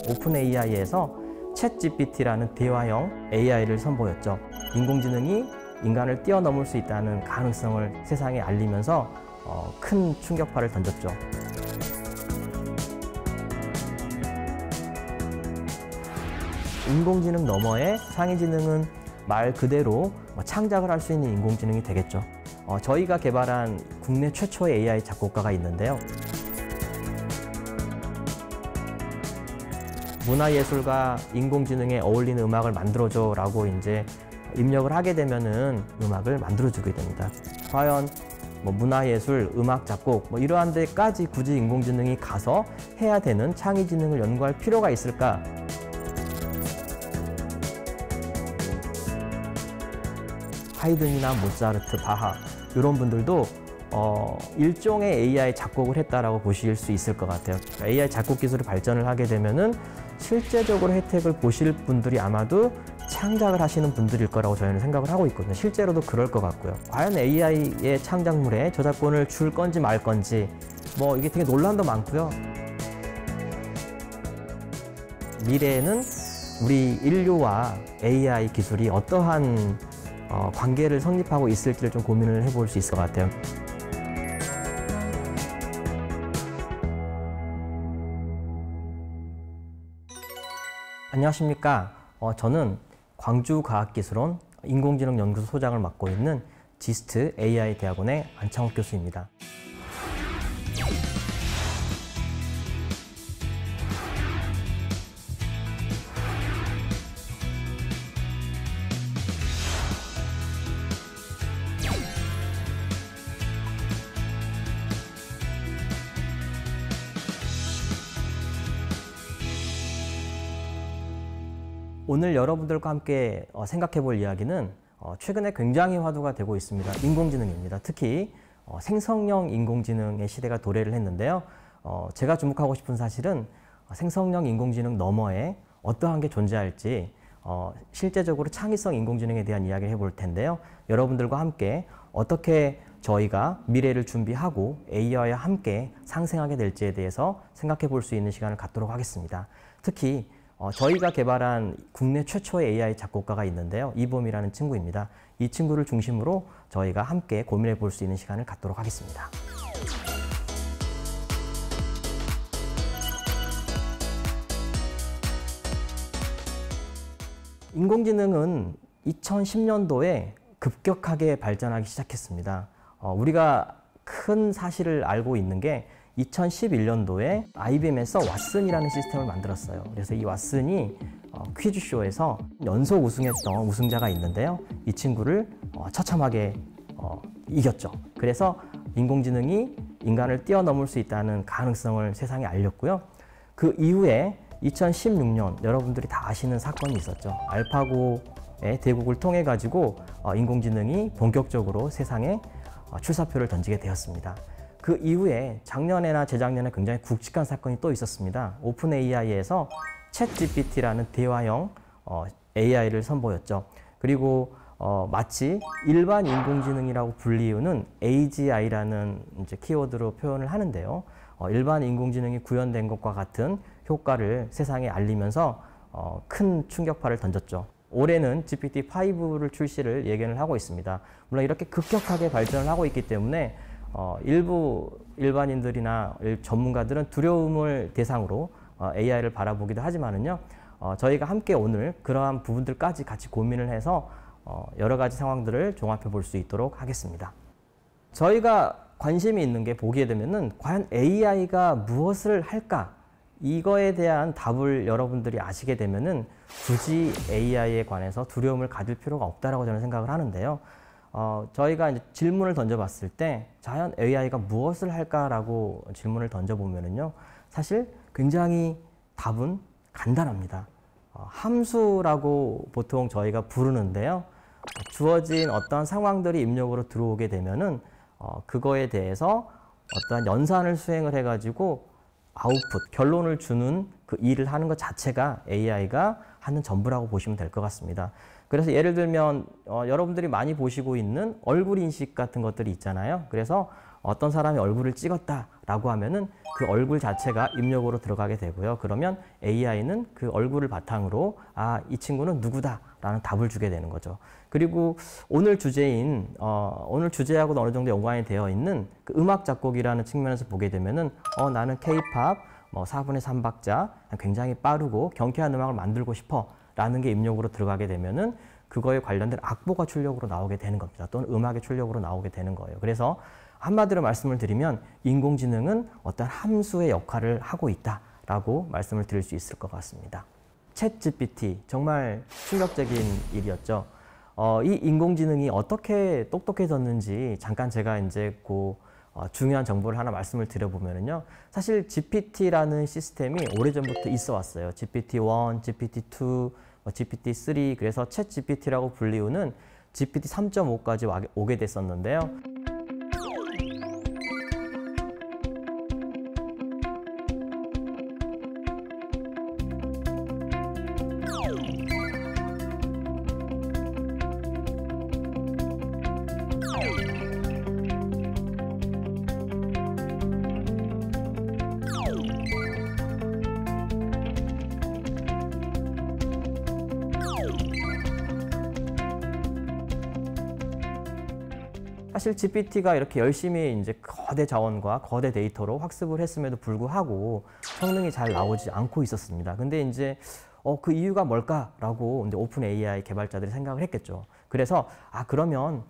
오픈 AI에서 챗GPT라는 대화형 AI를 선보였죠. 인공지능이 인간을 뛰어넘을 수 있다는 가능성을 세상에 알리면서 큰 충격파를 던졌죠. 인공지능 너머의 창의지능은 말 그대로 창작을 할 수 있는 인공지능이 되겠죠. 저희가 개발한 국내 최초의 AI 작곡가가 있는데요. 문화예술과 인공지능에 어울리는 음악을 만들어줘 라고 이제 입력을 하게 되면은 음악을 만들어주게 됩니다. 과연 문화예술, 음악 작곡 이러한 데까지 굳이 인공지능이 가서 해야 되는 창의지능을 연구할 필요가 있을까? 하이든이나 모차르트, 바하 이런 분들도 일종의 AI 작곡을 했다라고 보실 수 있을 것 같아요. AI 작곡 기술이 발전을 하게 되면은 실제적으로 혜택을 보실 분들이 아마도 창작을 하시는 분들일 거라고 저희는 생각을 하고 있거든요. 실제로도 그럴 것 같고요. 과연 AI의 창작물에 저작권을 줄 건지 말 건지 이게 되게 논란도 많고요. 미래에는 우리 인류와 AI 기술이 어떠한 관계를 성립하고 있을지를 좀 고민을 해볼 수 있을 것 같아요. 안녕하십니까. 저는 광주과학기술원 인공지능연구소 소장을 맡고 있는 지스트 AI 대학원의 안창욱 교수입니다. 오늘 여러분들과 함께 생각해 볼 이야기는 최근에 굉장히 화두가 되고 있습니다. 인공지능입니다. 특히 생성형 인공지능의 시대가 도래를 했는데요. 제가 주목하고 싶은 사실은 생성형 인공지능 너머에 어떠한 게 존재할지 실제적으로 창의성 인공지능에 대한 이야기를 해볼 텐데요. 여러분들과 함께 어떻게 저희가 미래를 준비하고 AI와 함께 상생하게 될지에 대해서 생각해 볼 수 있는 시간을 갖도록 하겠습니다. 특히 저희가 개발한 국내 최초의 AI 작곡가가 있는데요. 이봄이라는 친구입니다. 이 친구를 중심으로 저희가 함께 고민해 볼 수 있는 시간을 갖도록 하겠습니다. 인공지능은 2010년도에 급격하게 발전하기 시작했습니다. 우리가 큰 사실을 알고 있는 게 2011년도에 IBM에서 왓슨이라는 시스템을 만들었어요. 그래서 이 왓슨이 퀴즈쇼에서 연속 우승했던 우승자가 있는데요. 이 친구를 처참하게 이겼죠. 그래서 인공지능이 인간을 뛰어넘을 수 있다는 가능성을 세상에 알렸고요. 그 이후에 2016년 여러분들이 다 아시는 사건이 있었죠. 알파고의 대국을 통해 가지고 인공지능이 본격적으로 세상에 출사표를 던지게 되었습니다. 그 이후에 작년이나 재작년에 굉장히 굵직한 사건이 또 있었습니다. 오픈 AI에서 챗GPT라는 대화형 AI를 선보였죠. 그리고 마치 일반 인공지능이라고 불리우는 AGI라는 이제 키워드로 표현을 하는데요. 일반 인공지능이 구현된 것과 같은 효과를 세상에 알리면서 큰 충격파를 던졌죠. 올해는 GPT-5를 출시를 예견을 하고 있습니다. 물론 이렇게 급격하게 발전을 하고 있기 때문에 일부 일반인들이나 전문가들은 두려움을 대상으로 AI를 바라보기도 하지만은요, 저희가 함께 오늘 그러한 부분들까지 같이 고민을 해서 여러 가지 상황들을 종합해 볼 수 있도록 하겠습니다. 저희가 관심이 있는 게 보게 되면은 과연 AI가 무엇을 할까? 이거에 대한 답을 여러분들이 아시게 되면은 굳이 AI에 관해서 두려움을 가질 필요가 없다라고 저는 생각을 하는데요. 저희가 이제 질문을 던져봤을 때 과연 AI가 무엇을 할까라고 질문을 던져보면은요, 사실 굉장히 답은 간단합니다. 함수라고 보통 저희가 부르는데요. 주어진 어떤 상황들이 입력으로 들어오게 되면은 그거에 대해서 어떠한 연산을 수행을 해가지고 아웃풋, 결론을 주는 그 일을 하는 것 자체가 AI가 하는 전부라고 보시면 될 것 같습니다. 그래서 예를 들면 여러분들이 많이 보시고 있는 얼굴 인식 같은 것들이 있잖아요. 그래서 어떤 사람의 얼굴을 찍었다라고 하면은 그 얼굴 자체가 입력으로 들어가게 되고요. 그러면 AI는 그 얼굴을 바탕으로 아, 이 친구는 누구다라는 답을 주게 되는 거죠. 그리고 오늘 오늘 주제하고도 어느 정도 연관이 되어 있는 그 음악 작곡이라는 측면에서 보게 되면은 나는 K-팝 4분의 3박자 굉장히 빠르고 경쾌한 음악을 만들고 싶어라는 게 입력으로 들어가게 되면은 그거에 관련된 악보가 출력으로 나오게 되는 겁니다. 또는 음악의 출력으로 나오게 되는 거예요. 그래서 한마디로 말씀을 드리면 인공지능은 어떤 함수의 역할을 하고 있다라고 말씀을 드릴 수 있을 것 같습니다. 챗GPT 정말 충격적인 일이었죠. 이 인공지능이 어떻게 똑똑해졌는지 잠깐 제가 이제 중요한 정보를 하나 말씀을 드려보면요. 사실 GPT라는 시스템이 오래전부터 있어 왔어요. GPT-1, GPT-2, GPT-3 그래서 챗GPT라고 불리우는 GPT 3.5까지 오게 됐었는데요. 사실 GPT가 이렇게 열심히 이제 거대 자원과 거대 데이터로 학습을 했음에도 불구하고 성능이 잘 나오지 않고 있었습니다. 근데 이제 그 이유가 뭘까라고 이제 오픈 AI 개발자들이 생각을 했겠죠. 그래서 그러면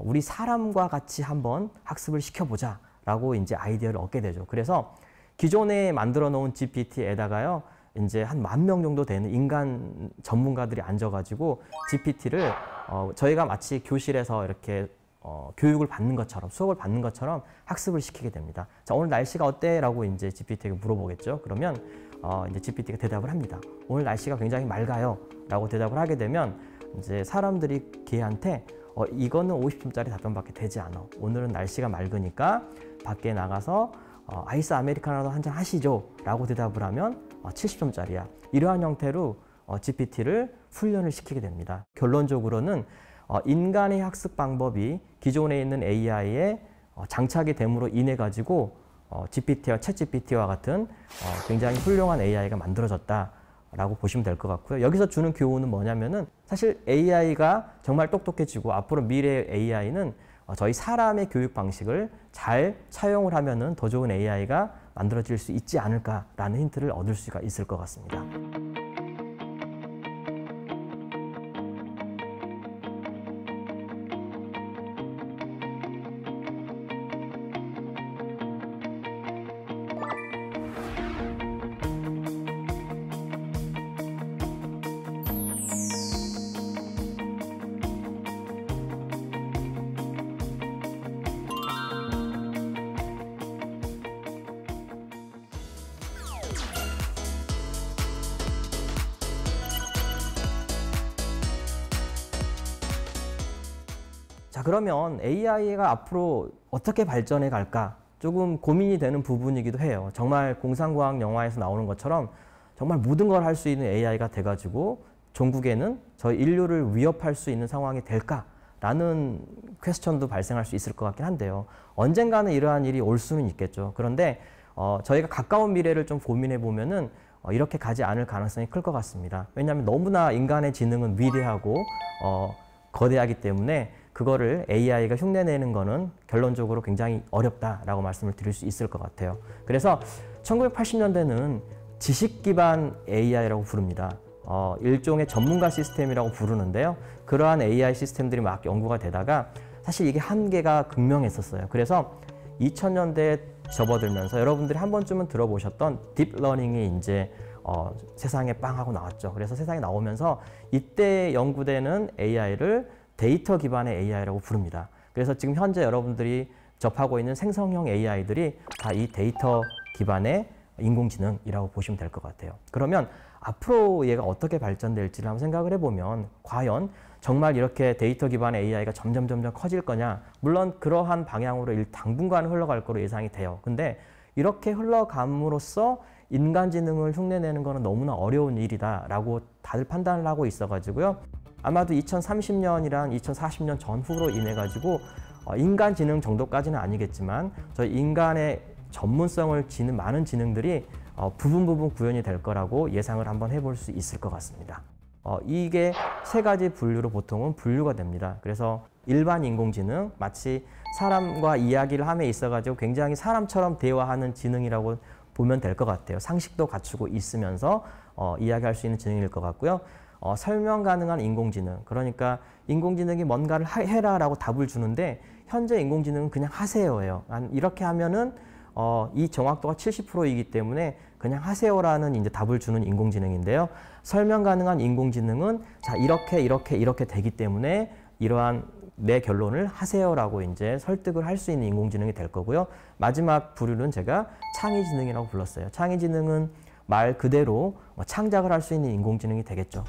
우리 사람과 같이 한번 학습을 시켜보자라고 이제 아이디어를 얻게 되죠. 그래서 기존에 만들어 놓은 GPT에다가요. 이제 한 10,000명 정도 되는 인간 전문가들이 앉아가지고 GPT를 저희가 마치 교실에서 이렇게 교육을 받는 것처럼 수업을 받는 것처럼 학습을 시키게 됩니다. 자, 오늘 날씨가 어때? 라고 이제 GPT에게 물어보겠죠. 그러면 이제 GPT가 대답을 합니다. 오늘 날씨가 굉장히 맑아요. 라고 대답을 하게 되면 이제 사람들이 걔한테 이거는 50점짜리 답변밖에 되지 않아. 오늘은 날씨가 맑으니까 밖에 나가서 아이스 아메리카노도 한잔 하시죠. 라고 대답을 하면 70점짜리야. 이러한 형태로 GPT를 훈련을 시키게 됩니다. 결론적으로는 인간의 학습 방법이 기존에 있는 AI에 장착이 됨으로 인해 가지고 GPT와 챗GPT와 같은 굉장히 훌륭한 AI가 만들어졌다라고 보시면 될 것 같고요. 여기서 주는 교훈은 뭐냐면은 사실 AI가 정말 똑똑해지고 앞으로 미래의 AI는 저희 사람의 교육 방식을 잘 차용을 하면은 더 좋은 AI가 만들어질 수 있지 않을까라는 힌트를 얻을 수가 있을 것 같습니다. 자, 그러면 AI가 앞으로 어떻게 발전해 갈까? 조금 고민이 되는 부분이기도 해요. 정말 공상과학 영화에서 나오는 것처럼 정말 모든 걸 할 수 있는 AI가 돼가지고 종국에는 저희 인류를 위협할 수 있는 상황이 될까라는 퀘스천도 발생할 수 있을 것 같긴 한데요. 언젠가는 이러한 일이 올 수는 있겠죠. 그런데 저희가 가까운 미래를 좀 고민해 보면은 이렇게 가지 않을 가능성이 클 것 같습니다. 왜냐하면 너무나 인간의 지능은 위대하고 거대하기 때문에 그거를 AI가 흉내내는 거는 결론적으로 굉장히 어렵다라고 말씀을 드릴 수 있을 것 같아요. 그래서 1980년대는 지식 기반 AI라고 부릅니다. 일종의 전문가 시스템이라고 부르는데요. 그러한 AI 시스템들이 막 연구가 되다가 사실 이게 한계가 극명했었어요. 그래서 2000년대에 접어들면서 여러분들이 한 번쯤은 들어보셨던 딥러닝이 이제 세상에 빵 하고 나왔죠. 그래서 세상에 나오면서 이때 연구되는 AI를 데이터 기반의 AI라고 부릅니다. 그래서 지금 현재 여러분들이 접하고 있는 생성형 AI들이 다 이 데이터 기반의 인공지능이라고 보시면 될 것 같아요. 그러면 앞으로 얘가 어떻게 발전될지를 한번 생각을 해보면 과연 정말 이렇게 데이터 기반의 AI가 점점 커질 거냐? 물론 그러한 방향으로 당분간은 흘러갈 거로 예상이 돼요. 근데 이렇게 흘러감으로써 인간지능을 흉내내는 거는 너무나 어려운 일이다라고 다들 판단을 하고 있어가지고요. 아마도 2030년이랑 2040년 전후로 인해 가지고 인간지능 정도까지는 아니겠지만 저희 인간의 전문성을 지닌 많은 지능들이 부분 구현이 될 거라고 예상을 한번 해볼 수 있을 것 같습니다. 이게 세 가지 분류로 보통은 분류가 됩니다. 그래서 일반 인공지능, 마치 사람과 이야기를 함에 있어가지고 굉장히 사람처럼 대화하는 지능이라고 보면 될 것 같아요. 상식도 갖추고 있으면서 이야기할 수 있는 지능일 것 같고요. 설명 가능한 인공지능, 그러니까 인공지능이 뭔가를 해라라고 답을 주는데 현재 인공지능은 그냥 하세요예요. 이렇게 하면은 이 정확도가 70%이기 때문에 그냥 하세요라는 이제 답을 주는 인공지능인데요. 설명 가능한 인공지능은 자, 이렇게 되기 때문에 이러한 내 결론을 하세요라고 이제 설득을 할 수 있는 인공지능이 될 거고요. 마지막 부류는 제가 창의지능이라고 불렀어요. 창의지능은 말 그대로 창작을 할 수 있는 인공지능이 되겠죠.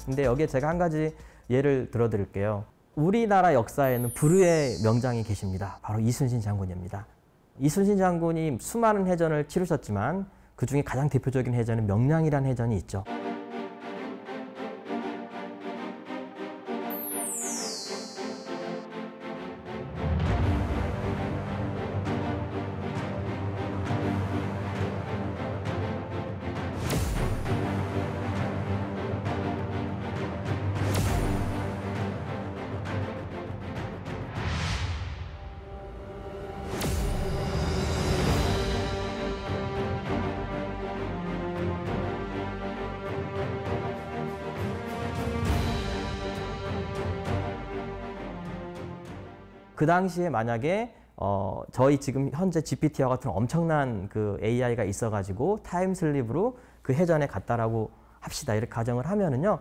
근데 여기에 제가 한 가지 예를 들어 드릴게요. 우리나라 역사에는 불후의 명장이 계십니다. 바로 이순신 장군입니다. 이순신 장군이 수많은 해전을 치르셨지만 그 중에 가장 대표적인 해전은 명량이라는 해전이 있죠. 그 당시에 만약에 저희 지금 현재 GPT와 같은 엄청난 그 AI가 있어가지고 타임슬립으로 그 해전에 갔다라고 합시다. 이렇게 가정을 하면은요.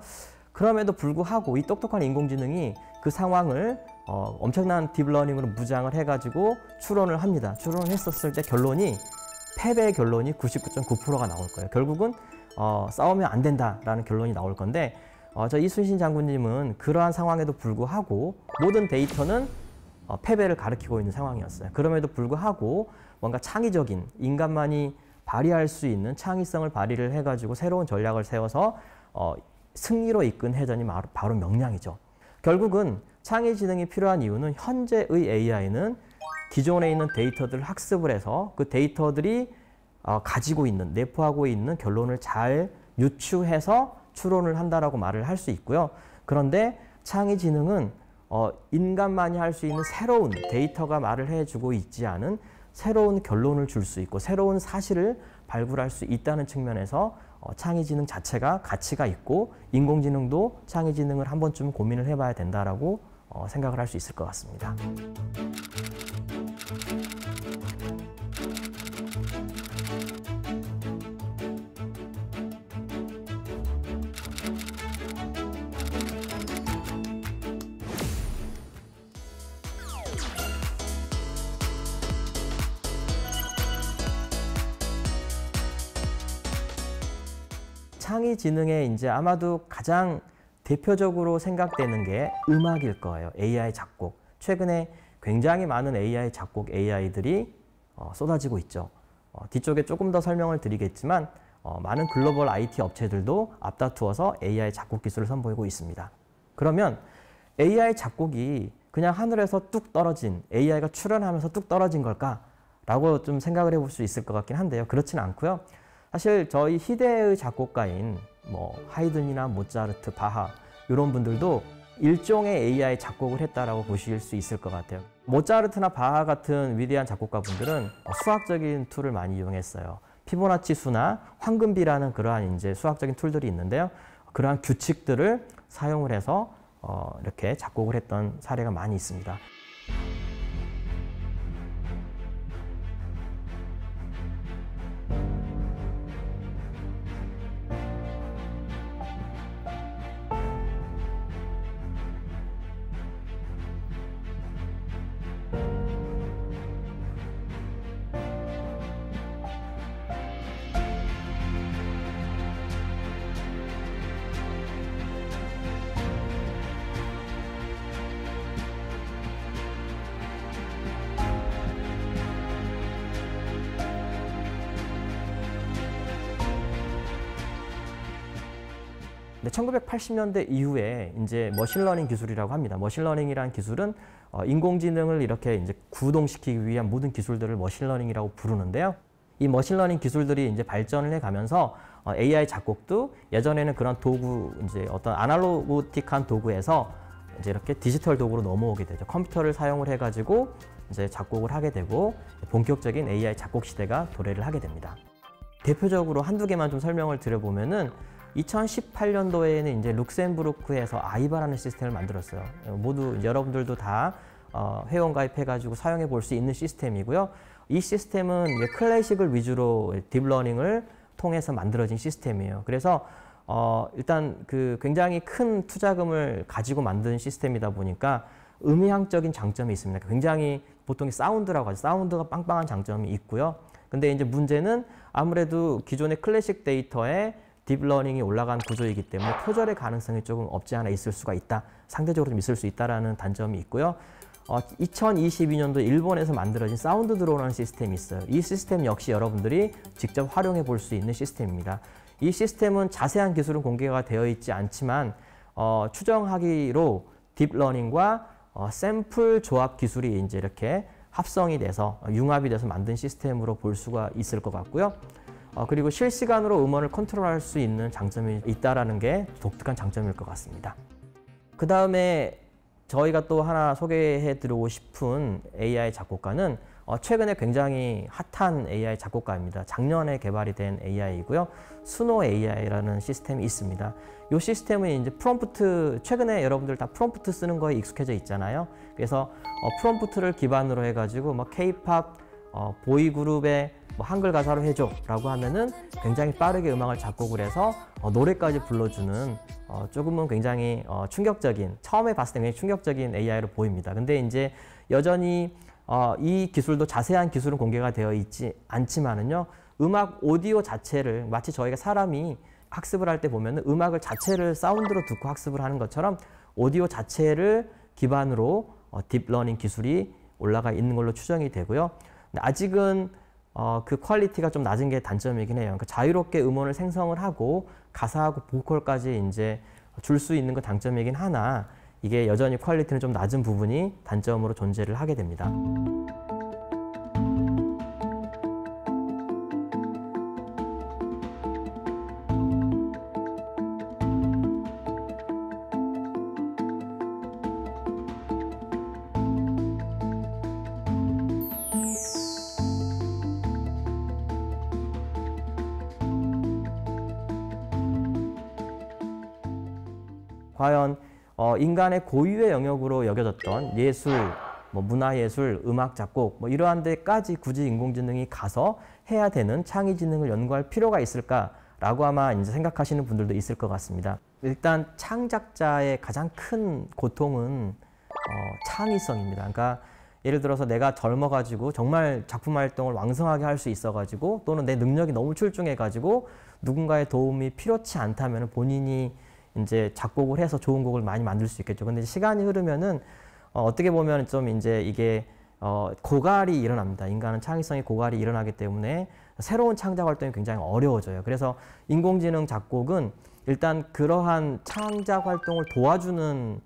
그럼에도 불구하고 이 똑똑한 인공지능이 그 상황을 엄청난 딥러닝으로 무장을 해가지고 추론을 합니다. 추론을 했었을 때 결론이 패배의 결론이 99.9%가 나올 거예요. 결국은 싸우면 안 된다라는 결론이 나올 건데 저 이순신 장군님은 그러한 상황에도 불구하고 모든 데이터는 패배를 가리키고 있는 상황이었어요. 그럼에도 불구하고 뭔가 창의적인 인간만이 발휘할 수 있는 창의성을 발휘를 해가지고 새로운 전략을 세워서 승리로 이끈 해전이 바로 명량이죠. 결국은 창의지능이 필요한 이유는 현재의 AI는 기존에 있는 데이터들을 학습을 해서 그 데이터들이 가지고 있는, 내포하고 있는 결론을 잘 유추해서 추론을 한다라고 말을 할 수 있고요. 그런데 창의지능은 인간만이 할 수 있는 새로운 데이터가 말을 해주고 있지 않은 새로운 결론을 줄 수 있고 새로운 사실을 발굴할 수 있다는 측면에서 창의지능 자체가 가치가 있고 인공지능도 창의지능을 한 번쯤 고민을 해봐야 된다라고 생각을 할 수 있을 것 같습니다. 창의지능에 이제 아마도 가장 대표적으로 생각되는 게 음악일 거예요. AI 작곡. 최근에 굉장히 많은 AI 작곡 AI들이 쏟아지고 있죠. 뒤쪽에 조금 더 설명을 드리겠지만 많은 글로벌 IT 업체들도 앞다투어서 AI 작곡 기술을 선보이고 있습니다. 그러면 AI 작곡이 그냥 하늘에서 뚝 떨어진, AI가 출현하면서 뚝 떨어진 걸까? 라고 좀 생각을 해볼 수 있을 것 같긴 한데요. 그렇지는 않고요. 사실 저희 희대의 작곡가인 하이든이나 모차르트, 바하 이런 분들도 일종의 AI 작곡을 했다라고 보실 수 있을 것 같아요. 모차르트나 바하 같은 위대한 작곡가분들은 수학적인 툴을 많이 이용했어요. 피보나치 수나 황금비라는 그러한 이제 수학적인 툴들이 있는데요. 그러한 규칙들을 사용을 해서 이렇게 작곡을 했던 사례가 많이 있습니다. 근데 1980년대 이후에 이제 머신러닝 기술이라고 합니다. 머신러닝이라는 기술은 인공지능을 이렇게 이제 구동시키기 위한 모든 기술들을 머신러닝이라고 부르는데요. 이 머신러닝 기술들이 이제 발전을 해가면서 AI 작곡도 예전에는 그런 도구, 이제 어떤 아날로그틱한 도구에서 이제 이렇게 디지털 도구로 넘어오게 되죠. 컴퓨터를 사용을 해가지고 이제 작곡을 하게 되고 본격적인 AI 작곡 시대가 도래를 하게 됩니다. 대표적으로 한두 개만 좀 설명을 드려보면은 2018년도에는 이제 룩셈부르크에서 아이바라는 시스템을 만들었어요. 모두 여러분들도 다 회원 가입해가지고 사용해 볼 수 있는 시스템이고요. 이 시스템은 이제 클래식을 위주로 딥러닝을 통해서 만들어진 시스템이에요. 그래서 일단 그 굉장히 큰 투자금을 가지고 만든 시스템이다 보니까 음향적인 장점이 있습니다. 굉장히 보통 사운드라고 하죠. 사운드가 빵빵한 장점이 있고요. 근데 이제 문제는 아무래도 기존의 클래식 데이터에 딥러닝이 올라간 구조이기 때문에 표절의 가능성이 조금 없지 않아 있을 수가 있다. 상대적으로 좀 있을 수 있다라는 단점이 있고요. 2022년도 일본에서 만들어진 사운드 드로우라는 시스템이 있어요. 이 시스템 역시 여러분들이 직접 활용해 볼 수 있는 시스템입니다. 이 시스템은 자세한 기술은 공개가 되어 있지 않지만 추정하기로 딥러닝과 샘플 조합 기술이 이제 이렇게 합성이 돼서 융합이 돼서 만든 시스템으로 볼 수가 있을 것 같고요. 그리고 실시간으로 음원을 컨트롤할 수 있는 장점이 있다는 게 독특한 장점일 것 같습니다. 그 다음에 저희가 또 하나 소개해 드리고 싶은 AI 작곡가는 최근에 굉장히 핫한 AI 작곡가입니다. 작년에 개발이 된 AI이고요. 수노 AI라는 시스템이 있습니다. 이 시스템은 이제 프롬프트, 최근에 여러분들 다 프롬프트 쓰는 거에 익숙해져 있잖아요. 그래서 프롬프트를 기반으로 해가지고 뭐 K-팝, 보이그룹의 뭐 한글 가사로 해줘 라고 하면은 굉장히 빠르게 음악을 작곡을 해서 노래까지 불러주는 조금은 굉장히 충격적인, 처음에 봤을 때 굉장히 충격적인 AI로 보입니다. 근데 이제 여전히 이 기술도 자세한 기술은 공개가 되어 있지 않지만은요, 음악 오디오 자체를 마치 저희가 사람이 학습을 할 때 보면은 음악을 자체를 사운드로 듣고 학습을 하는 것처럼 오디오 자체를 기반으로 딥러닝 기술이 올라가 있는 걸로 추정이 되고요. 근데 아직은 그 퀄리티가 좀 낮은 게 단점이긴 해요. 그러니까 자유롭게 음원을 생성을 하고 가사하고 보컬까지 이제 줄 수 있는 건 장점이긴 하나 이게 여전히 퀄리티는 좀 낮은 부분이 단점으로 존재를 하게 됩니다. 과연 인간의 고유의 영역으로 여겨졌던 예술, 뭐 문화예술, 음악 작곡 뭐 이러한 데까지 굳이 인공지능이 가서 해야 되는 창의지능을 연구할 필요가 있을까라고 아마 이제 생각하시는 분들도 있을 것 같습니다. 일단 창작자의 가장 큰 고통은 창의성입니다. 그러니까 예를 들어서 내가 젊어가지고 정말 작품 활동을 왕성하게 할 수 있어가지고 또는 내 능력이 너무 출중해가지고 누군가의 도움이 필요치 않다면 본인이 이제 작곡을 해서 좋은 곡을 많이 만들 수 있겠죠. 근데 시간이 흐르면은 어떻게 보면 좀 이제 이게 고갈이 일어납니다. 인간은 창의성의 고갈이 일어나기 때문에 새로운 창작 활동이 굉장히 어려워져요. 그래서 인공지능 작곡은 일단 그러한 창작 활동을 도와주는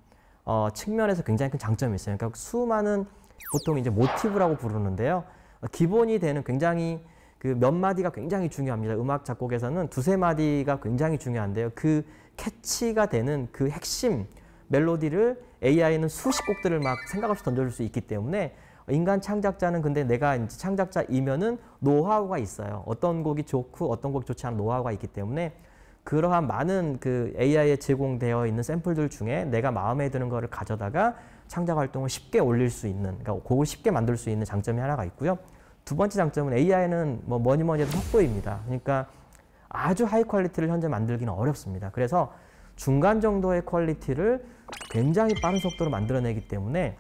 측면에서 굉장히 큰 장점이 있어요. 그러니까 수많은 보통 이제 모티브라고 부르는데요. 기본이 되는 굉장히 그 몇 마디가 굉장히 중요합니다. 음악 작곡에서는 두세 마디가 굉장히 중요한데요. 그 캐치가 되는 그 핵심 멜로디를 AI는 수십 곡들을 막 생각 없이 던져줄 수 있기 때문에 인간 창작자는 근데 내가 이제 창작자이면은 노하우가 있어요. 어떤 곡이 좋고 어떤 곡이 좋지 않은 노하우가 있기 때문에 그러한 많은 그 AI에 제공되어 있는 샘플들 중에 내가 마음에 드는 거를 가져다가 창작 활동을 쉽게 올릴 수 있는, 그러니까 곡을 쉽게 만들 수 있는 장점이 하나가 있고요. 두 번째 장점은 AI는 뭐 뭐니 해도 속도입니다. 그러니까 아주 하이 퀄리티를 현재 만들기는 어렵습니다. 그래서 중간 정도의 퀄리티를 굉장히 빠른 속도로 만들어내기 때문에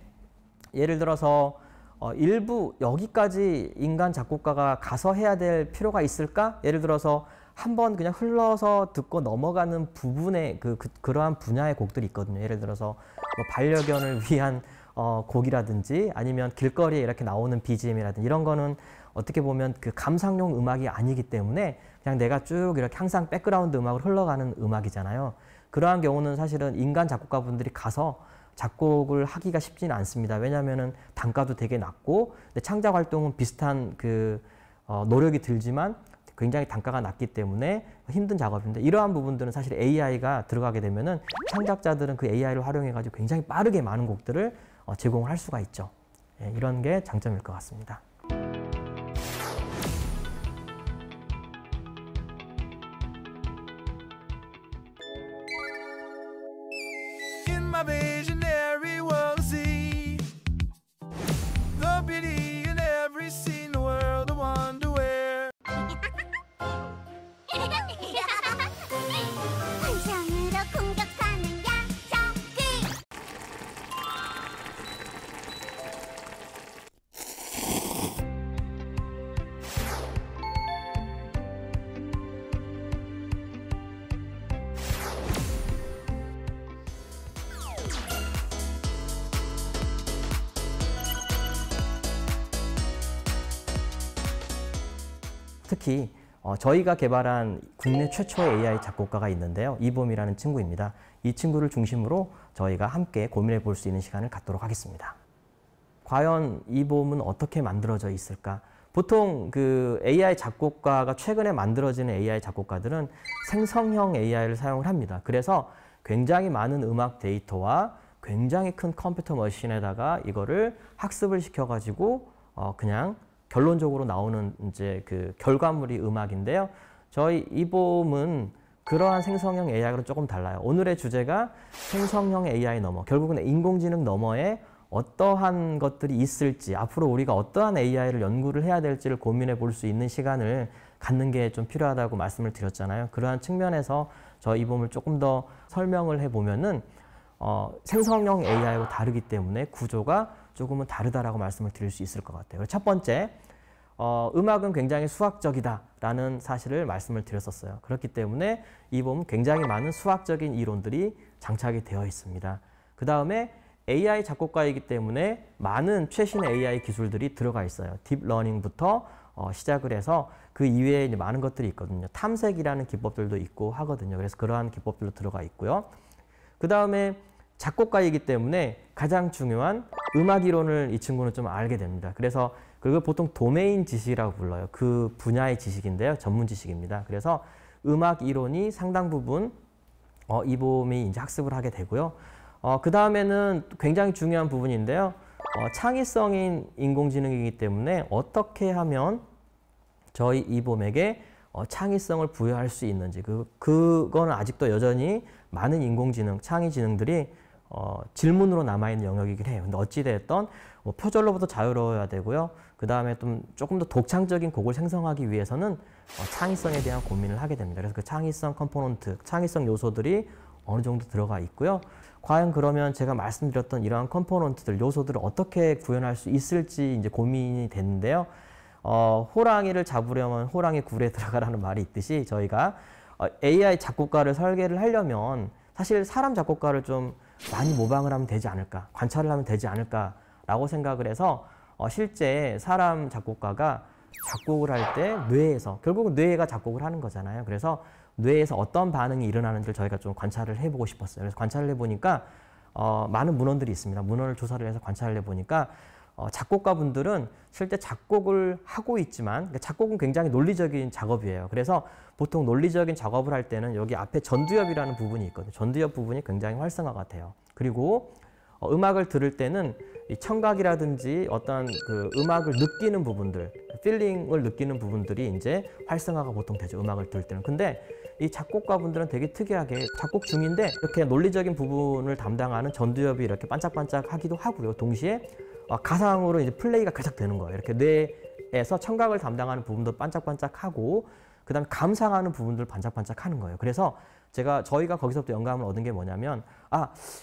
예를 들어서 일부 여기까지 인간 작곡가가 가서 해야 될 필요가 있을까? 예를 들어서 한번 그냥 흘러서 듣고 넘어가는 부분의 그러한 분야의 곡들이 있거든요. 예를 들어서 뭐 반려견을 위한 곡이라든지 아니면 길거리에 이렇게 나오는 BGM이라든지 이런 거는 어떻게 보면 그 감상용 음악이 아니기 때문에 그냥 내가 쭉 이렇게 항상 백그라운드 음악으로 흘러가는 음악이잖아요. 그러한 경우는 사실은 인간 작곡가분들이 가서 작곡을 하기가 쉽지는 않습니다. 왜냐하면은 단가도 되게 낮고, 근데 창작 활동은 비슷한 노력이 들지만 굉장히 단가가 낮기 때문에 힘든 작업인데, 이러한 부분들은 사실 AI가 들어가게 되면은 창작자들은 그 AI를 활용해가지고 굉장히 빠르게 많은 곡들을 제공을 할 수가 있죠. 예, 이런 게 장점일 것 같습니다. In my visionary world, see the beauty in every scene, the world of wonder where. 환상으로 공격하는 야석이 특히 저희가 개발한 국내 최초의 AI 작곡가가 있는데요. 이봄이라는 친구입니다. 이 친구를 중심으로 저희가 함께 고민해 볼 수 있는 시간을 갖도록 하겠습니다. 과연 이봄은 어떻게 만들어져 있을까? 보통 그 AI 작곡가가 최근에 만들어지는 AI 작곡가들은 생성형 AI를 사용을 합니다. 그래서 굉장히 많은 음악 데이터와 굉장히 큰 컴퓨터 머신에다가 이거를 학습을 시켜가지고 그냥 결론적으로 나오는 이제 그 결과물이 음악인데요. 저희 이봄은 그러한 생성형 AI와는 조금 달라요. 오늘의 주제가 생성형 AI 너머, 결국은 인공지능 너머에 어떠한 것들이 있을지, 앞으로 우리가 어떠한 AI를 연구를 해야 될지를 고민해 볼 수 있는 시간을 갖는 게 좀 필요하다고 말씀을 드렸잖아요. 그러한 측면에서 저희 이봄을 조금 더 설명을 해보면은 생성형 AI와 다르기 때문에 구조가 조금은 다르다라고 말씀을 드릴 수 있을 것 같아요. 첫 번째, 음악은 굉장히 수학적이다라는 사실을 말씀을 드렸었어요. 그렇기 때문에 이봄은 굉장히 많은 수학적인 이론들이 장착이 되어 있습니다. 그 다음에 AI 작곡가이기 때문에 많은 최신의 AI 기술들이 들어가 있어요. 딥러닝부터 시작을 해서 그 이외에 이제 많은 것들이 있거든요. 탐색이라는 기법들도 있고 하거든요. 그래서 그러한 기법들도 들어가 있고요. 그 다음에 작곡가이기 때문에 가장 중요한 음악 이론을 이 친구는 좀 알게 됩니다. 그래서 그걸 보통 도메인 지식이라고 불러요. 그 분야의 지식인데요. 전문 지식입니다. 그래서 음악 이론이 상당 부분 이봄이 이제 학습을 하게 되고요. 그 다음에는 굉장히 중요한 부분인데요. 창의성인 인공지능이기 때문에 어떻게 하면 저희 이봄에게 창의성을 부여할 수 있는지, 그거는 아직도 여전히 많은 인공지능, 창의지능들이 질문으로 남아있는 영역이긴 해요. 근데 어찌됐든 표절로부터 자유로워야 되고요. 그 다음에 조금 더 독창적인 곡을 생성하기 위해서는 창의성에 대한 고민을 하게 됩니다. 그래서 그 창의성 컴포넌트, 창의성 요소들이 어느 정도 들어가 있고요. 과연 그러면 제가 말씀드렸던 이러한 컴포넌트들, 요소들을 어떻게 구현할 수 있을지 이제 고민이 됐는데요. 호랑이를 잡으려면 호랑이 굴에 들어가라는 말이 있듯이 저희가 AI 작곡가를 설계를 하려면 사실 사람 작곡가를 좀 많이 모방을 하면 되지 않을까, 관찰을 하면 되지 않을까라고 생각을 해서 실제 사람 작곡가가 작곡을 할 때 뇌에서, 결국은 뇌가 작곡을 하는 거잖아요. 그래서 뇌에서 어떤 반응이 일어나는지를 저희가 좀 관찰을 해보고 싶었어요. 그래서 관찰을 해보니까 많은 문헌들이 있습니다. 문헌을 조사를 해서 관찰을 해보니까 작곡가분들은 실제 작곡을 하고 있지만, 작곡은 굉장히 논리적인 작업이에요. 그래서 보통 논리적인 작업을 할 때는 여기 앞에 전두엽이라는 부분이 있거든요. 전두엽 부분이 굉장히 활성화가 돼요. 그리고 음악을 들을 때는 이 청각이라든지 어떤 그 음악을 느끼는 부분들, 필링을 느끼는 부분들이 이제 활성화가 보통 되죠. 음악을 들을 때는. 근데 이 작곡가분들은 되게 특이하게 작곡 중인데 이렇게 논리적인 부분을 담당하는 전두엽이 이렇게 반짝반짝 하기도 하고요. 동시에 가상으로 이제 플레이가 가작 되는 거예요. 이렇게 뇌에서 청각을 담당하는 부분도 반짝반짝하고, 그 다음에 감상하는 부분들 반짝반짝하는 거예요. 그래서 저희가 거기서부터 영감을 얻은 게 뭐냐면,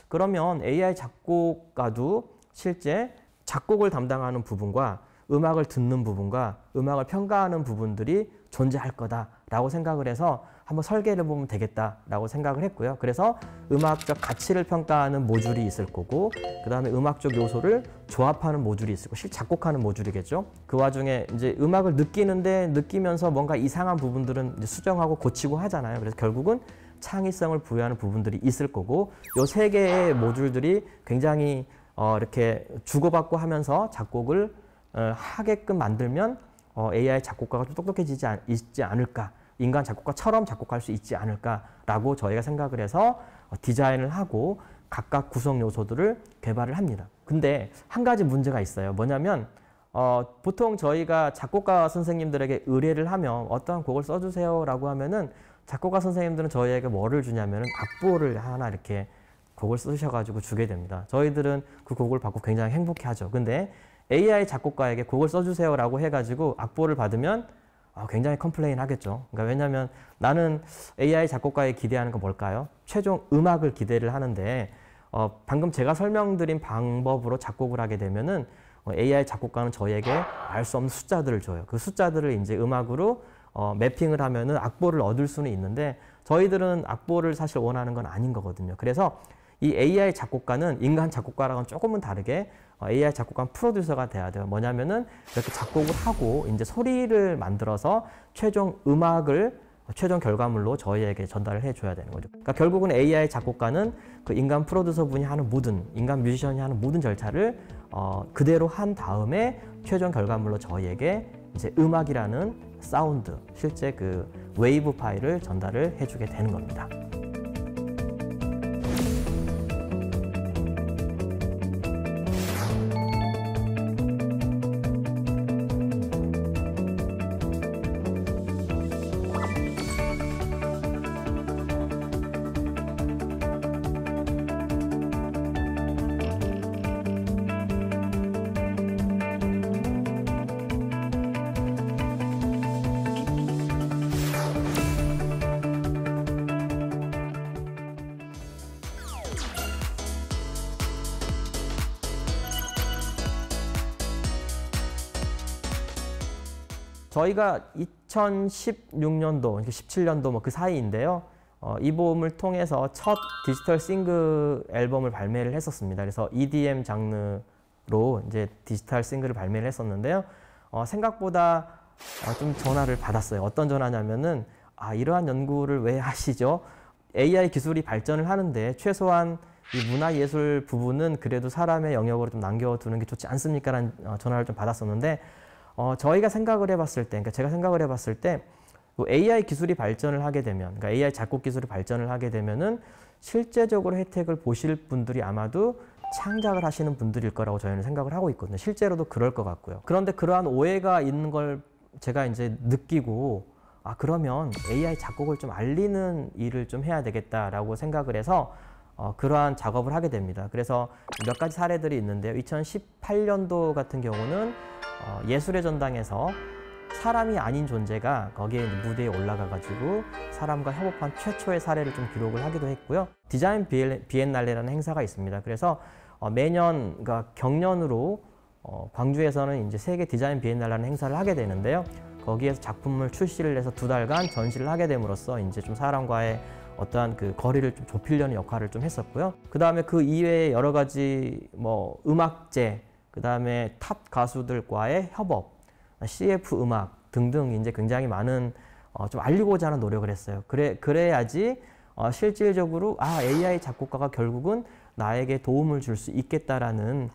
그러면 AI 작곡가도 실제 작곡을 담당하는 부분과 음악을 듣는 부분과 음악을 평가하는 부분들이 존재할 거다라고 생각을 해서 한번 설계를 해보면 되겠다라고 생각을 했고요. 그래서 음악적 가치를 평가하는 모듈이 있을 거고, 그 다음에 음악적 요소를 조합하는 모듈이 있을 거고, 실 작곡하는 모듈이겠죠. 그 와중에 이제 음악을 느끼면서 뭔가 이상한 부분들은 이제 수정하고 고치고 하잖아요. 그래서 결국은 창의성을 부여하는 부분들이 있을 거고 요 세 개의 모듈들이 굉장히 이렇게 주고받고 하면서 작곡을 하게끔 만들면 AI 작곡가가 좀 똑똑해지지 있지 않을까, 인간 작곡가처럼 작곡할 수 있지 않을까라고 저희가 생각을 해서 디자인을 하고 각각 구성 요소들을 개발을 합니다. 근데 한 가지 문제가 있어요. 뭐냐면 보통 저희가 작곡가 선생님들에게 의뢰를 하면 어떠한 곡을 써주세요라고 하면은 작곡가 선생님들은 저희에게 뭐를 주냐면은 악보를 하나 이렇게 곡을 쓰셔가지고 주게 됩니다. 저희들은 그 곡을 받고 굉장히 행복해하죠. 근데 AI 작곡가에게 곡을 써주세요라고 해가지고 악보를 받으면 굉장히 컴플레인 하겠죠. 그러니까 왜냐하면 나는 AI 작곡가에 기대하는 건 뭘까요? 최종 음악을 기대를 하는데 방금 제가 설명드린 방법으로 작곡을 하게 되면은 AI 작곡가는 저희에게 알 수 없는 숫자들을 줘요. 그 숫자들을 이제 음악으로 매핑을 하면은 악보를 얻을 수는 있는데 저희들은 악보를 사실 원하는 건 아닌 거거든요. 그래서 이 AI 작곡가는 인간 작곡가랑은 조금은 다르게 AI 작곡가는 프로듀서가 돼야 돼요. 뭐냐면은 이렇게 작곡을 하고 이제 소리를 만들어서 최종 음악을 최종 결과물로 저희에게 전달을 해줘야 되는 거죠. 그러니까 결국은 AI 작곡가는 그 인간 프로듀서 분이 하는 모든, 인간 뮤지션이 하는 모든 절차를 그대로 한 다음에 최종 결과물로 저희에게 이제 음악이라는 사운드, 실제 그 웨이브 파일을 전달을 해주게 되는 겁니다. 저희가 2016년도, 17년도 뭐 그 사이인데요. 이 보험을 통해서 첫 디지털 싱글 앨범을 발매를 했었습니다. 그래서 EDM 장르로 이제 디지털 싱글을 발매를 했었는데요. 생각보다 좀 전화를 받았어요. 어떤 전화냐면은 이러한 연구를 왜 하시죠? AI 기술이 발전을 하는데 최소한 이 문화예술 부분은 그래도 사람의 영역으로 좀 남겨두는 게 좋지 않습니까? 라는 전화를 좀 받았었는데 저희가 생각을 해봤을 때, 그러니까 제가 생각을 해봤을 때 AI 기술이 발전을 하게 되면, 그러니까 AI 작곡 기술이 발전을 하게 되면은 실제적으로 혜택을 보실 분들이 아마도 창작을 하시는 분들일 거라고 저희는 생각을 하고 있거든요. 실제로도 그럴 것 같고요. 그런데 그러한 오해가 있는 걸 제가 이제 느끼고 그러면 AI 작곡을 좀 알리는 일을 좀 해야 되겠다라고 생각을 해서 그러한 작업을 하게 됩니다. 그래서 몇 가지 사례들이 있는데요. 2018년도 같은 경우는 예술의 전당에서 사람이 아닌 존재가 거기에 무대에 올라가가지고 사람과 협업한 최초의 사례를 좀 기록을 하기도 했고요. 디자인 비엔날레라는 행사가 있습니다. 그래서 매년, 그러니까 경년으로 광주에서는 이제 세계 디자인 비엔날레라는 행사를 하게 되는데요. 거기에서 작품을 출시를 해서 2달간 전시를 하게 됨으로써 이제 좀 사람과의 어떠한 그 거리를 좀 좁히려는 역할을 좀 했었고요. 그 다음에 그 이외에 여러 가지 뭐 음악제, 그 다음에 탑 가수들과의 협업, CF 음악 등등 이제 굉장히 많은 좀 알리고자 하는 노력을 했어요. 그래야지 실질적으로 AI 작곡가가 결국은 나에게 도움을 줄 수 있겠다라는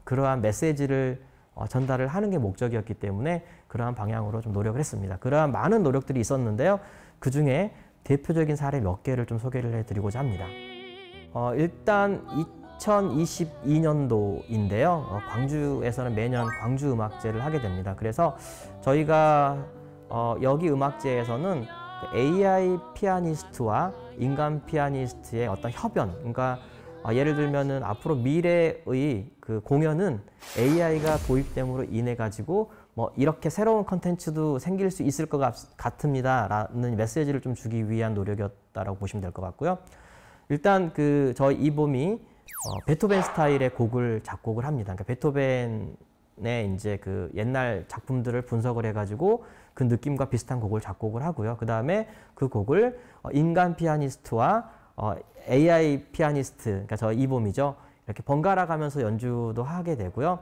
그러한 메시지를 전달을 하는 게 목적이었기 때문에 그러한 방향으로 좀 노력을 했습니다. 그러한 많은 노력들이 있었는데요. 그 중에 대표적인 사례 몇 개를 좀 소개를 해드리고자 합니다. 일단 2022년도인데요. 광주에서는 매년 광주 음악제를 하게 됩니다. 그래서 저희가 여기 음악제에서는 AI 피아니스트와 인간 피아니스트의 어떤 협연, 그러니까 예를 들면은 앞으로 미래의 그 공연은 AI가 도입됨으로 인해 가지고 뭐 이렇게 새로운 컨텐츠도 생길 수 있을 것 같습니다라는 메시지를 좀 주기 위한 노력이었다라고 보시면 될 것 같고요. 일단 그 저희 이봄이 베토벤 스타일의 곡을 작곡을 합니다. 그러니까 베토벤의 이제 그 옛날 작품들을 분석을 해가지고 그 느낌과 비슷한 곡을 작곡을 하고요. 그 다음에 그 곡을 인간 피아니스트와 AI 피아니스트, 그러니까 저희 이봄이죠. 이렇게 번갈아 가면서 연주도 하게 되고요.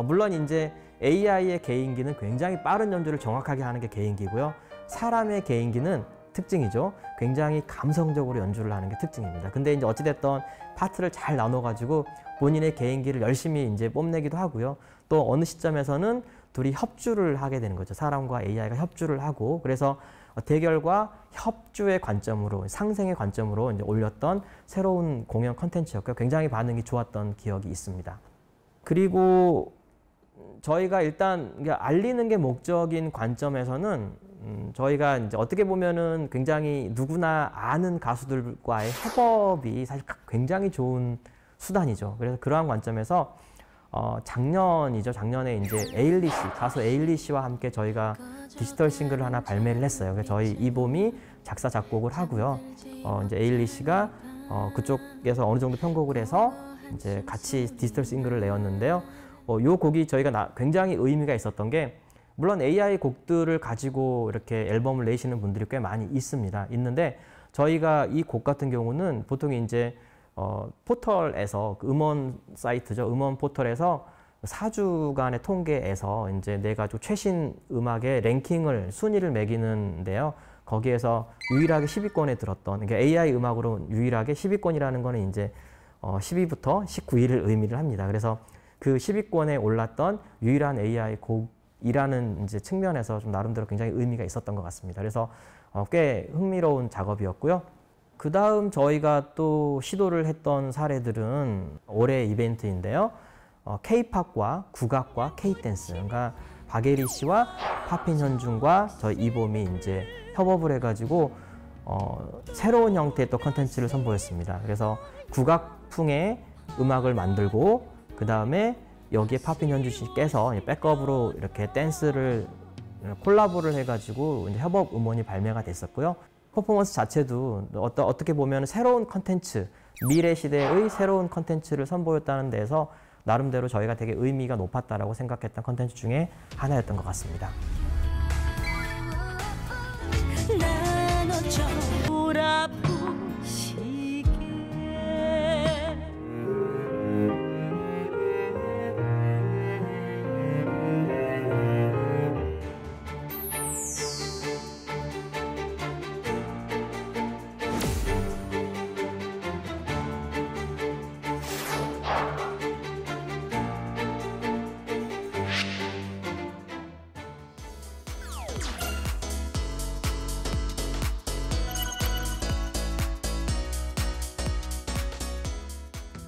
물론 이제 AI의 개인기는 굉장히 빠른 연주를 정확하게 하는 게 개인기고요. 사람의 개인기는 특징이죠. 굉장히 감성적으로 연주를 하는 게 특징입니다. 근데 이제 어찌됐든 파트를 잘 나눠가지고 본인의 개인기를 열심히 이제 뽐내기도 하고요. 또 어느 시점에서는 둘이 협주를 하게 되는 거죠. 사람과 AI가 협주를 하고, 그래서 대결과 협주의 관점으로, 상생의 관점으로 이제 올렸던 새로운 공연 컨텐츠였고요. 굉장히 반응이 좋았던 기억이 있습니다. 그리고 저희가 일단 알리는 게 목적인 관점에서는 저희가 이제 어떻게 보면은 굉장히 누구나 아는 가수들과의 협업이 사실 굉장히 좋은 수단이죠. 그래서 그러한 관점에서 작년이죠. 작년에 이제 에일리시, 가수 에일리시와 함께 저희가 디지털 싱글을 하나 발매를 했어요. 그래서 저희 이봄이 작사 작곡을 하고요. 이제 에일리시가 그쪽에서 어느 정도 편곡을 해서 이제 같이 디지털 싱글을 내었는데요. 요 곡이 저희가 굉장히 의미가 있었던 게, 물론 AI 곡들을 가지고 이렇게 앨범을 내시는 분들이 꽤 많이 있는데 저희가 이 곡 같은 경우는 보통 이제 포털에서, 그 음원 사이트죠. 음원 포털에서 4주간의 통계에서 이제 내가지고 최신 음악의 랭킹을, 순위를 매기는데요. 거기에서 유일하게 10위권에 들었던, 그러니까 AI 음악으로 유일하게 10위권이라는 거는 이제 10위부터 19위를 의미를 합니다. 그래서 그 10위권에 올랐던 유일한 AI 곡이라는 이제 측면에서 좀 나름대로 굉장히 의미가 있었던 것 같습니다. 그래서 꽤 흥미로운 작업이었고요. 그 다음 저희가 또 시도를 했던 사례들은 올해 이벤트인데요. K-팝과 국악과 K-댄스, 그러니까 박예리 씨와 파핀 현중과 저희 이봄이 이제 협업을 해가지고 새로운 형태의 또 컨텐츠를 선보였습니다. 그래서 국악풍의 음악을 만들고, 그 다음에 여기에 파핀 현주 씨께서 백업으로 이렇게 댄스를 콜라보를 해가지고 이제 협업 음원이 발매가 됐었고요. 퍼포먼스 자체도 어떻게 보면 새로운 컨텐츠, 미래 시대의 새로운 컨텐츠를 선보였다는 데서 나름대로 저희가 되게 의미가 높았다라고 생각했던 컨텐츠 중에 하나였던 것 같습니다.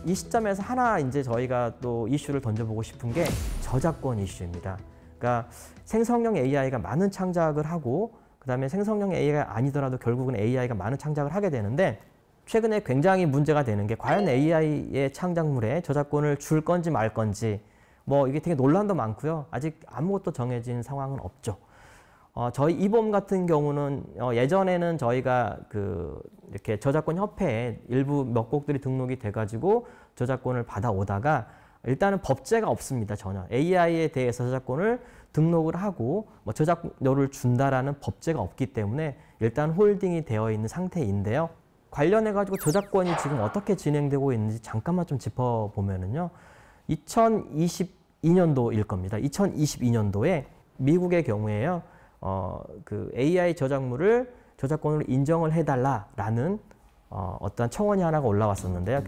이 시점에서 하나 이제 저희가 또 이슈를 던져보고 싶은 게 저작권 이슈입니다. 그러니까 생성형 AI가 많은 창작을 하고, 그 다음에 생성형 AI가 아니더라도 결국은 AI가 많은 창작을 하게 되는데, 최근에 굉장히 문제가 되는 게 과연 AI의 창작물에 저작권을 줄 건지 말 건지, 뭐 이게 되게 논란도 많고요. 아직 아무것도 정해진 상황은 없죠. 저희 이봄 같은 경우는 예전에는 저희가 이렇게 저작권 협회에 일부 몇 곡들이 등록이 돼가지고 저작권을 받아오다가, 일단은 법제가 없습니다. 전혀 AI에 대해서 저작권을 등록을 하고 뭐 저작료를 준다라는 법제가 없기 때문에 일단 홀딩이 되어 있는 상태인데요. 관련해가지고 저작권이 지금 어떻게 진행되고 있는지 잠깐만 좀 짚어보면은요. 2022년도일 겁니다. 2022년도에 미국의 경우에요. AI 저작권을 인정을 해달라라는 어떤 청원이 하나가 올라왔었는데요.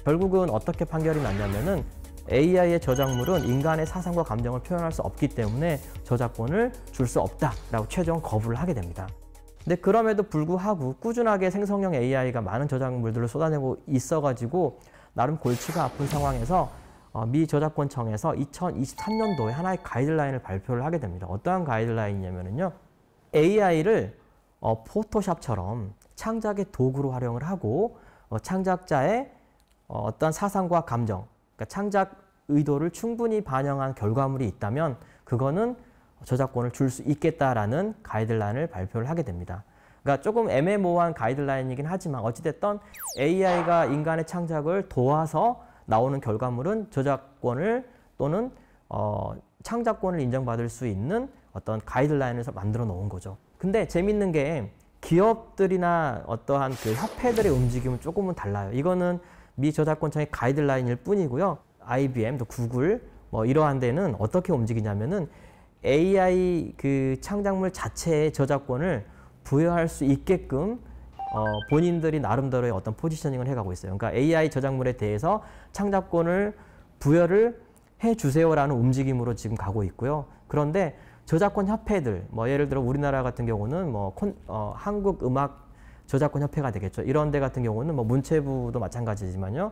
결국은 어떻게 판결이 났냐면은 AI의 저작물은 인간의 사상과 감정을 표현할 수 없기 때문에 저작권을 줄 수 없다라고 최종 거부를 하게 됩니다. 근데 그럼에도 불구하고 꾸준하게 생성형 AI가 많은 저작물들을 쏟아내고 있어가지고 나름 골치가 아픈 상황에서 미 저작권청에서 2023년도에 하나의 가이드라인을 발표를 하게 됩니다. 어떠한 가이드라인이냐면요. AI를 포토샵처럼 창작의 도구로 활용을 하고 창작자의 어떤 사상과 감정, 그러니까 창작 의도를 충분히 반영한 결과물이 있다면 그거는 저작권을 줄 수 있겠다라는 가이드라인을 발표를 하게 됩니다. 그러니까 조금 애매모호한 가이드라인이긴 하지만 어찌됐든 AI가 인간의 창작을 도와서 나오는 결과물은 저작권을 또는 창작권을 인정받을 수 있는 어떤 가이드라인을 만들어 놓은 거죠. 근데 재밌는 게 기업들이나 어떠한 그 협회들의 움직임은 조금은 달라요. 이거는 미 저작권청의 가이드라인일 뿐이고요. IBM, 또 구글 뭐 이러한 데는 어떻게 움직이냐면은 AI 그 창작물 자체의 저작권을 부여할 수 있게끔 본인들이 나름대로의 어떤 포지셔닝을 해가고 있어요. 그러니까 AI 저작물에 대해서 창작권을 부여를 해주세요라는 움직임으로 지금 가고 있고요. 그런데 저작권 협회들, 뭐 예를 들어 우리나라 같은 경우는 뭐 한국음악 저작권 협회가 되겠죠. 이런 데 같은 경우는 뭐 문체부도 마찬가지지만요.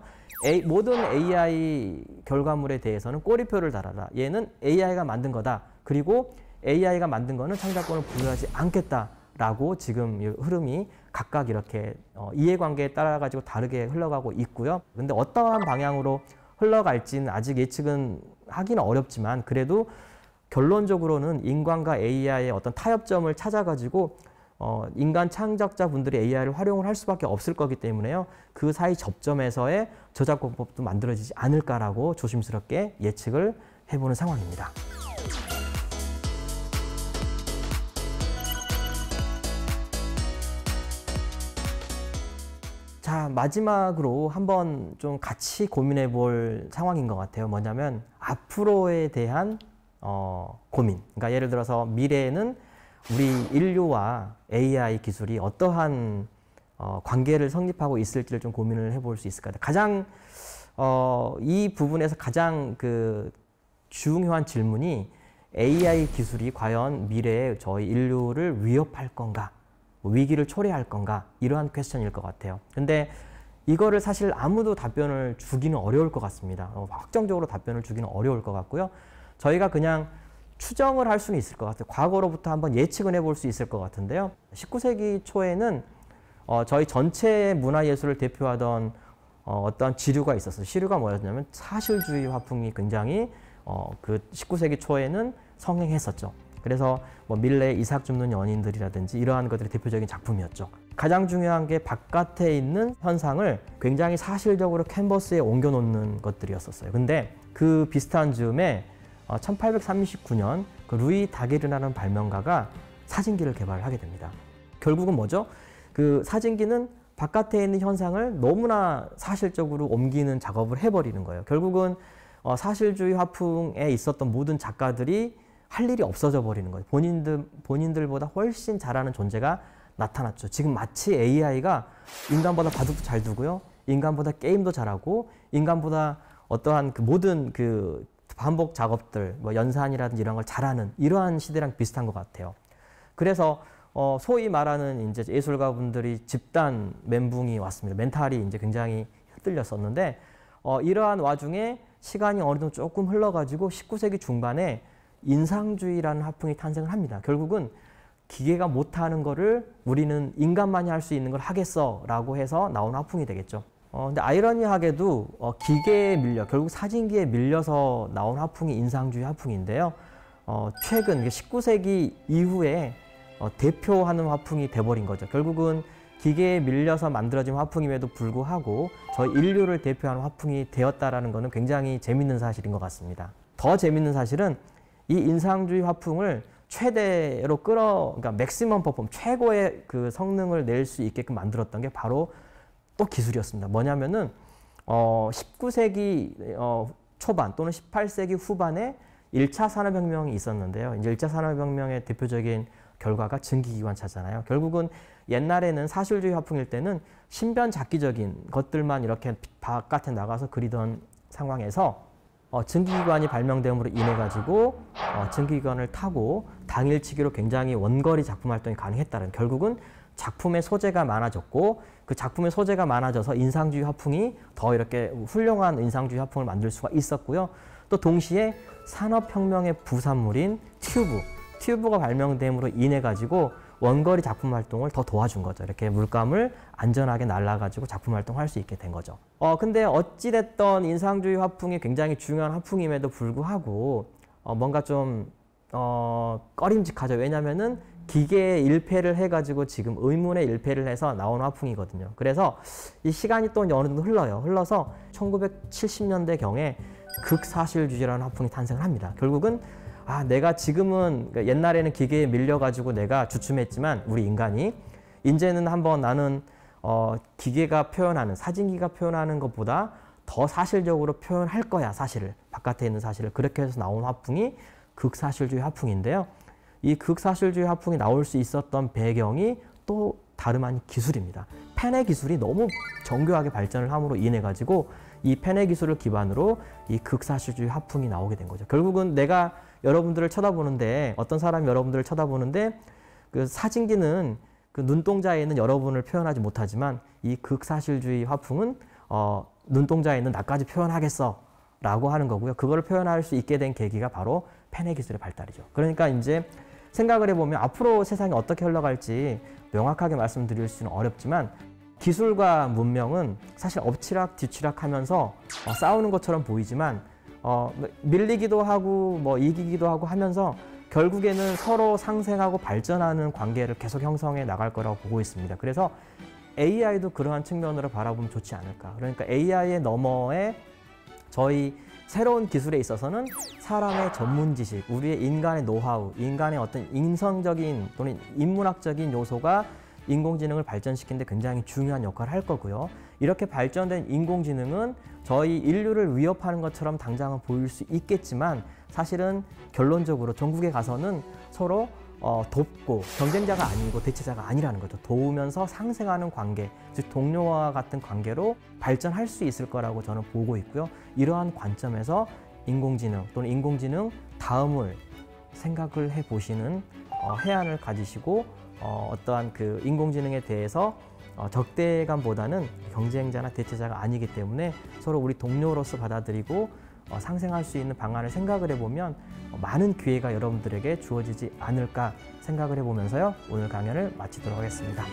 모든 AI 결과물에 대해서는 꼬리표를 달아라. 얘는 AI가 만든 거다. 그리고 AI가 만든 거는 창작권을 부여하지 않겠다라고 지금 이 흐름이 각각 이렇게 이해관계에 따라 가지고 다르게 흘러가고 있고요. 근데 어떠한 방향으로 흘러갈지는 아직 예측은 하기는 어렵지만 그래도 결론적으로는 인간과 AI의 어떤 타협점을 찾아가지고 인간 창작자분들이 AI를 활용을 할 수밖에 없을 거기 때문에요. 그 사이 접점에서의 저작권법도 만들어지지 않을까라고 조심스럽게 예측을 해보는 상황입니다. 자, 마지막으로 한번 좀 같이 고민해 볼 상황인 것 같아요. 뭐냐면 앞으로에 대한 고민. 그러니까 예를 들어서 미래에는 우리 인류와 AI 기술이 어떠한 관계를 성립하고 있을지를 좀 고민을 해볼 수 있을 것 같아요. 가장 이 부분에서 가장 그 중요한 질문이 AI 기술이 과연 미래에 저희 인류를 위협할 건가? 위기를 초래할 건가? 이러한 퀘스천일 것 같아요. 근데 이거를 사실 아무도 답변을 주기는 어려울 것 같습니다. 확정적으로 답변을 주기는 어려울 것 같고요. 저희가 그냥 추정을 할 수는 있을 것 같아요. 과거로부터 한번 예측을 해볼 수 있을 것 같은데요. 19세기 초에는 저희 전체 문화예술을 대표하던 어떤 지류가 있었어요. 시류가 뭐였냐면 사실주의 화풍이 굉장히 그 19세기 초에는 성행했었죠. 그래서 뭐 밀레, 이삭 줍는 연인들이라든지 이러한 것들이 대표적인 작품이었죠. 가장 중요한 게 바깥에 있는 현상을 굉장히 사실적으로 캔버스에 옮겨놓는 것들이었었어요. 근데 그 비슷한 즈음에 1839년 그 루이 다게르라는 발명가가 사진기를 개발하게 됩니다. 결국은 뭐죠? 그 사진기는 바깥에 있는 현상을 너무나 사실적으로 옮기는 작업을 해버리는 거예요. 결국은 사실주의 화풍에 있었던 모든 작가들이 할 일이 없어져 버리는 거예요. 본인들보다 훨씬 잘하는 존재가 나타났죠. 지금 마치 AI가 인간보다 바둑도 잘 두고요. 인간보다 게임도 잘하고 인간보다 어떠한 그 모든 그 반복 작업들, 뭐 연산이라든지 이런 걸 잘하는 이러한 시대랑 비슷한 것 같아요. 그래서 소위 말하는 이제 예술가분들이 집단 멘붕이 왔습니다. 멘탈이 이제 굉장히 흔들렸었는데 이러한 와중에 시간이 어느 정도 조금 흘러가지고 19세기 중반에 인상주의라는 화풍이 탄생을 합니다. 결국은 기계가 못하는 거를 우리는 인간만이 할 수 있는 걸 하겠어라고 해서 나온 화풍이 되겠죠. 근데 아이러니하게도 기계에 밀려 결국 사진기에 밀려서 나온 화풍이 인상주의 화풍인데요. 최근 19세기 이후에 대표하는 화풍이 돼버린 거죠. 결국은 기계에 밀려서 만들어진 화풍임에도 불구하고 저희 인류를 대표하는 화풍이 되었다라는 것은 굉장히 재밌는 사실인 것 같습니다. 더 재밌는 사실은 이 인상주의 화풍을 최대로 그러니까 맥시멈 퍼폼 최고의 그 성능을 낼 수 있게끔 만들었던 게 바로 또 기술이었습니다. 뭐냐면은 19세기 초반 또는 18세기 후반에 1차 산업혁명이 있었는데요. 이제 1차 산업혁명의 대표적인 결과가 증기기관차잖아요. 결국은 옛날에는 사실주의 화풍일 때는 신변잡기적인 것들만 이렇게 바깥에 나가서 그리던 상황에서 증기기관이 발명됨으로 인해 가지고 증기기관을 타고 당일치기로 굉장히 원거리 작품 활동이 가능했다는 결국은 작품의 소재가 많아졌고 그 작품의 소재가 많아져서 인상주의 화풍이 더 이렇게 훌륭한 인상주의 화풍을 만들 수가 있었고요. 또 동시에 산업혁명의 부산물인 튜브가 발명됨으로 인해 가지고 원거리 작품 활동을 더 도와준 거죠. 이렇게 물감을 안전하게 날라가지고 작품 활동할 수 있게 된 거죠. 근데 어찌됐던 인상주의 화풍이 굉장히 중요한 화풍임에도 불구하고 뭔가 좀 꺼림직하죠. 왜냐면은 기계에 일패를 해가지고 지금 의문의 일패를 해서 나온 화풍이거든요. 그래서 이 시간이 또 어느 정도 흘러서 1970년대경에 극사실주의라는 화풍이 탄생을 합니다. 결국은 내가 지금은 그러니까 옛날에는 기계에 밀려가지고 내가 주춤했지만 우리 인간이 이제는 한번 나는 기계가 표현하는 사진기가 표현하는 것보다 더 사실적으로 표현할 거야 사실을 바깥에 있는 사실을 그렇게 해서 나온 화풍이 극사실주의 화풍인데요. 이 극사실주의 화풍이 나올 수 있었던 배경이 또 다름 아닌 기술입니다. 펜의 기술이 너무 정교하게 발전을 함으로 인해 가지고 이 펜의 기술을 기반으로 이 극사실주의 화풍이 나오게 된 거죠. 결국은 내가 여러분들을 쳐다보는데 어떤 사람이 여러분들을 쳐다보는데 그 사진기는 그 눈동자에 있는 여러분을 표현하지 못하지만 이 극사실주의 화풍은 눈동자에 있는 나까지 표현하겠어 라고 하는 거고요. 그걸 표현할 수 있게 된 계기가 바로 펜의 기술의 발달이죠. 그러니까 이제 생각을 해보면 앞으로 세상이 어떻게 흘러갈지 명확하게 말씀드릴 수는 어렵지만 기술과 문명은 사실 엎치락 뒤치락 하면서 싸우는 것처럼 보이지만 밀리기도 하고 뭐 이기기도 하고 하면서 결국에는 서로 상생하고 발전하는 관계를 계속 형성해 나갈 거라고 보고 있습니다. 그래서 AI도 그러한 측면으로 바라보면 좋지 않을까. 그러니까 AI의 너머에 저희 새로운 기술에 있어서는 사람의 전문 지식, 우리의 인간의 노하우, 인간의 어떤 인성적인 또는 인문학적인 요소가 인공지능을 발전시키는 데 굉장히 중요한 역할을 할 거고요. 이렇게 발전된 인공지능은 저희 인류를 위협하는 것처럼 당장은 보일 수 있겠지만 사실은 결론적으로 전국에 가서는 서로 돕고 경쟁자가 아니고 대체자가 아니라는 거죠. 도우면서 상생하는 관계, 즉 동료와 같은 관계로 발전할 수 있을 거라고 저는 보고 있고요. 이러한 관점에서 인공지능 또는 인공지능 다음을 생각을 해보시는 해안을 가지시고 어떠한 그 인공지능에 대해서 적대감보다는 경쟁자나 대체자가 아니기 때문에 서로 우리 동료로서 받아들이고 상생할 수 있는 방안을 생각을 해보면 많은 기회가 여러분들에게 주어지지 않을까 생각을 해보면서요. 오늘 강연을 마치도록 하겠습니다.